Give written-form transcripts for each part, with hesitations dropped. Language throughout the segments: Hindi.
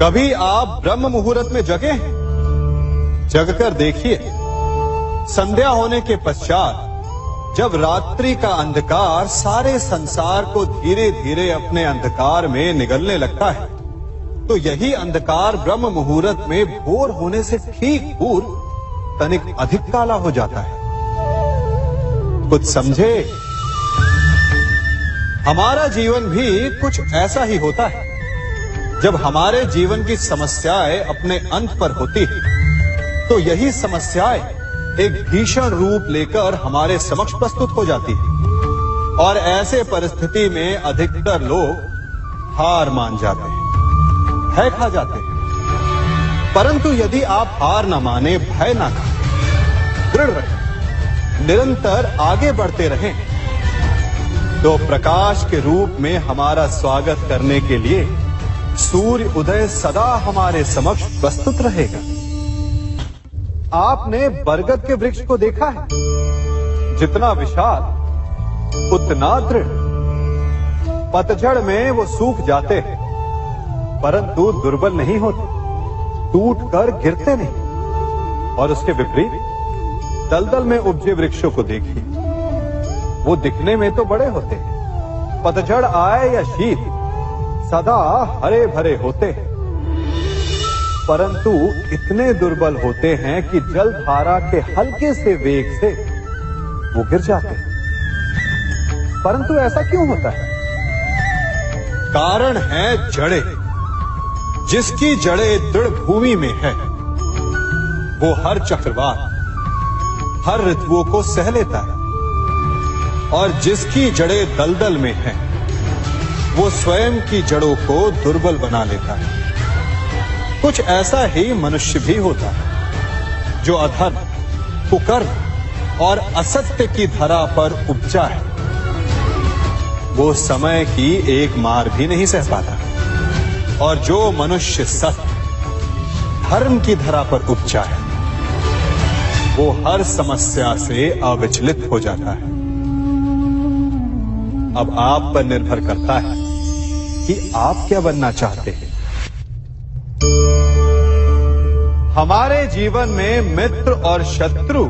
कभी आप ब्रह्म मुहूर्त में जगे हैं? जगकर देखिए, संध्या होने के पश्चात जब रात्रि का अंधकार सारे संसार को धीरे धीरे अपने अंधकार में निगलने लगता है, तो यही अंधकार ब्रह्म मुहूर्त में भोर होने से ठीक पूर्व तनिक अधिक काला हो जाता है। कुछ समझे? हमारा जीवन भी कुछ ऐसा ही होता है। जब हमारे जीवन की समस्याएं अपने अंत पर होती है, तो यही समस्याएं एक भीषण रूप लेकर हमारे समक्ष प्रस्तुत हो जाती है और ऐसे परिस्थिति में अधिकतर लोग हार मान जाते हैं, भय खा जाते हैं। परंतु यदि आप हार न माने, भय न खाएं, दृढ़ रहें, निरंतर आगे बढ़ते रहें, तो प्रकाश के रूप में हमारा स्वागत करने के लिए सूर्य उदय सदा हमारे समक्ष प्रस्तुत रहेगा। आपने बरगद के वृक्ष को देखा है? जितना विशाल उतना दृढ़। पतझड़ में वो सूख जाते हैं, परंतु दुर्बल नहीं होते, टूटकर गिरते नहीं। और उसके विपरीत दलदल में उपजे वृक्षों को देखिए, वो दिखने में तो बड़े होते हैं, पतझड़ आए या शीत सदा हरे भरे होते हैं, परंतु इतने दुर्बल होते हैं कि जल धारा के हल्के से वेग से वो गिर जाते हैं। परंतु ऐसा क्यों होता है? कारण है जड़ें। जिसकी जड़ें दृढ़ भूमि में है, वो हर चक्रवात, हर ऋतुओं को सह लेता है, और जिसकी जड़ें दलदल में है, वो स्वयं की जड़ों को दुर्बल बना लेता है। कुछ ऐसा ही मनुष्य भी होता है, जो अधर्म, कुकर्म और असत्य की धरा पर उपजा है। वो समय की एक मार भी नहीं सह पाता, और जो मनुष्य सत्य, धर्म की धरा पर उपजा है, वो हर समस्या से अविचलित हो जाता है। अब आप पर निर्भर करता है कि आप क्या बनना चाहते हैं। हमारे जीवन में मित्र और शत्रु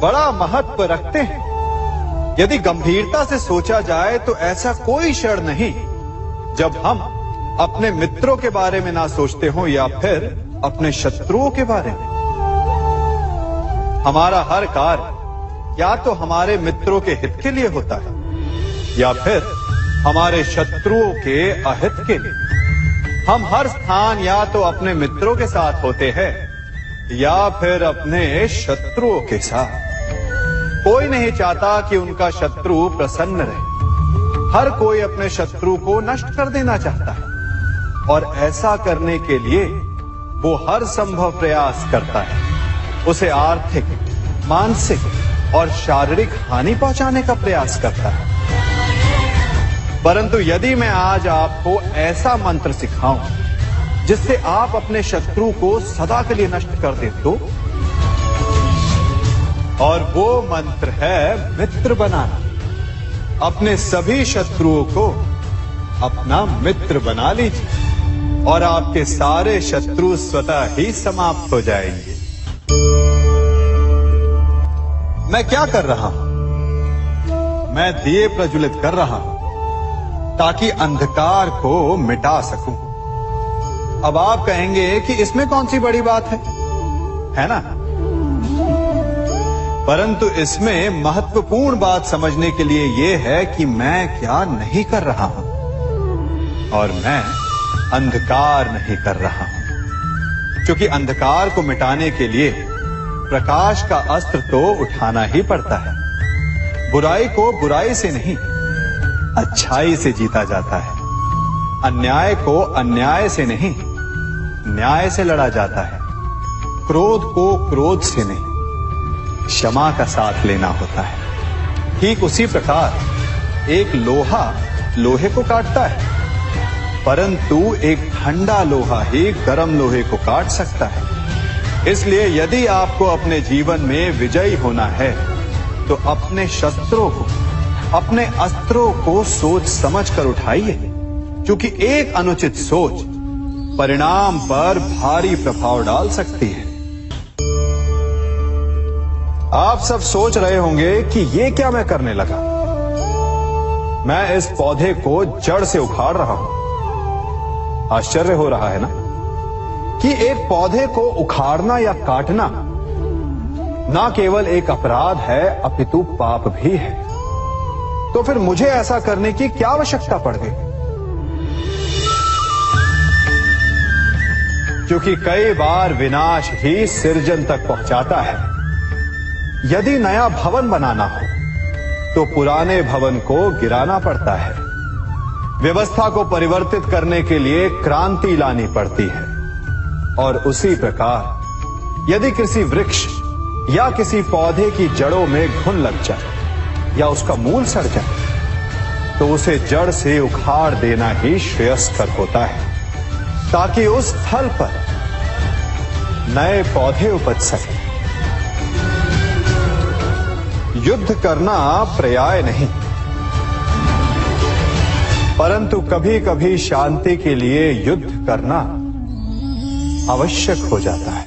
बड़ा महत्व रखते हैं। यदि गंभीरता से सोचा जाए तो ऐसा कोई क्षण नहीं जब हम अपने मित्रों के बारे में ना सोचते हो या फिर अपने शत्रुओं के बारे में। हमारा हर कार्य या तो हमारे मित्रों के हित के लिए होता है या फिर हमारे शत्रुओं के अहित के लिए। हम हर स्थान या तो अपने मित्रों के साथ होते हैं या फिर अपने शत्रुओं के साथ। कोई नहीं चाहता कि उनका शत्रु प्रसन्न रहे। हर कोई अपने शत्रु को नष्ट कर देना चाहता है, और ऐसा करने के लिए वो हर संभव प्रयास करता है। उसे आर्थिक, मानसिक और शारीरिक हानि पहुंचाने का प्रयास करता है। परंतु यदि मैं आज आपको ऐसा मंत्र सिखाऊं जिससे आप अपने शत्रु को सदा के लिए नष्ट कर दे तो, और वो मंत्र है मित्र बनाना। अपने सभी शत्रुओं को अपना मित्र बना लीजिए और आपके सारे शत्रु स्वतः ही समाप्त हो जाएंगे। मैं क्या कर रहा हूं? मैं दिए प्रज्वलित कर रहा हूं ताकि अंधकार को मिटा सकूं। अब आप कहेंगे कि इसमें कौन सी बड़ी बात है ना? परंतु इसमें महत्वपूर्ण बात समझने के लिए यह है कि मैं क्या नहीं कर रहा हूं, और मैं अंधकार नहीं कर रहा हूं। क्योंकि अंधकार को मिटाने के लिए प्रकाश का अस्त्र तो उठाना ही पड़ता है। बुराई को बुराई से नहीं, अच्छाई से जीता जाता है। अन्याय को अन्याय से नहीं, न्याय से लड़ा जाता है। क्रोध को क्रोध से नहीं, क्षमा का साथ लेना होता है। ठीक उसी प्रकार एक लोहा लोहे को काटता है, परंतु एक ठंडा लोहा ही गर्म लोहे को काट सकता है। इसलिए यदि आपको अपने जीवन में विजयी होना है तो अपने शस्त्रों को, अपने अस्त्रों को सोच समझ कर उठाइए, क्योंकि एक अनुचित सोच परिणाम पर भारी प्रभाव डाल सकती है। आप सब सोच रहे होंगे कि ये क्या मैं करने लगा। मैं इस पौधे को जड़ से उखाड़ रहा हूं। आश्चर्य हो रहा है ना कि एक पौधे को उखाड़ना या काटना ना केवल एक अपराध है अपितु पाप भी है। तो फिर मुझे ऐसा करने की क्या आवश्यकता पड़ गई? क्योंकि कई बार विनाश ही सृजन तक पहुंचाता है। यदि नया भवन बनाना हो तो पुराने भवन को गिराना पड़ता है। व्यवस्था को परिवर्तित करने के लिए क्रांति लानी पड़ती है। और उसी प्रकार यदि किसी वृक्ष या किसी पौधे की जड़ों में घुन लग जाए या उसका मूल सड़ जाए तो उसे जड़ से उखाड़ देना ही श्रेयस्कर होता है, ताकि उस स्थल पर नए पौधे उपज सके। युद्ध करना पर्याय नहीं, परंतु कभी कभी शांति के लिए युद्ध करना आवश्यक हो जाता है।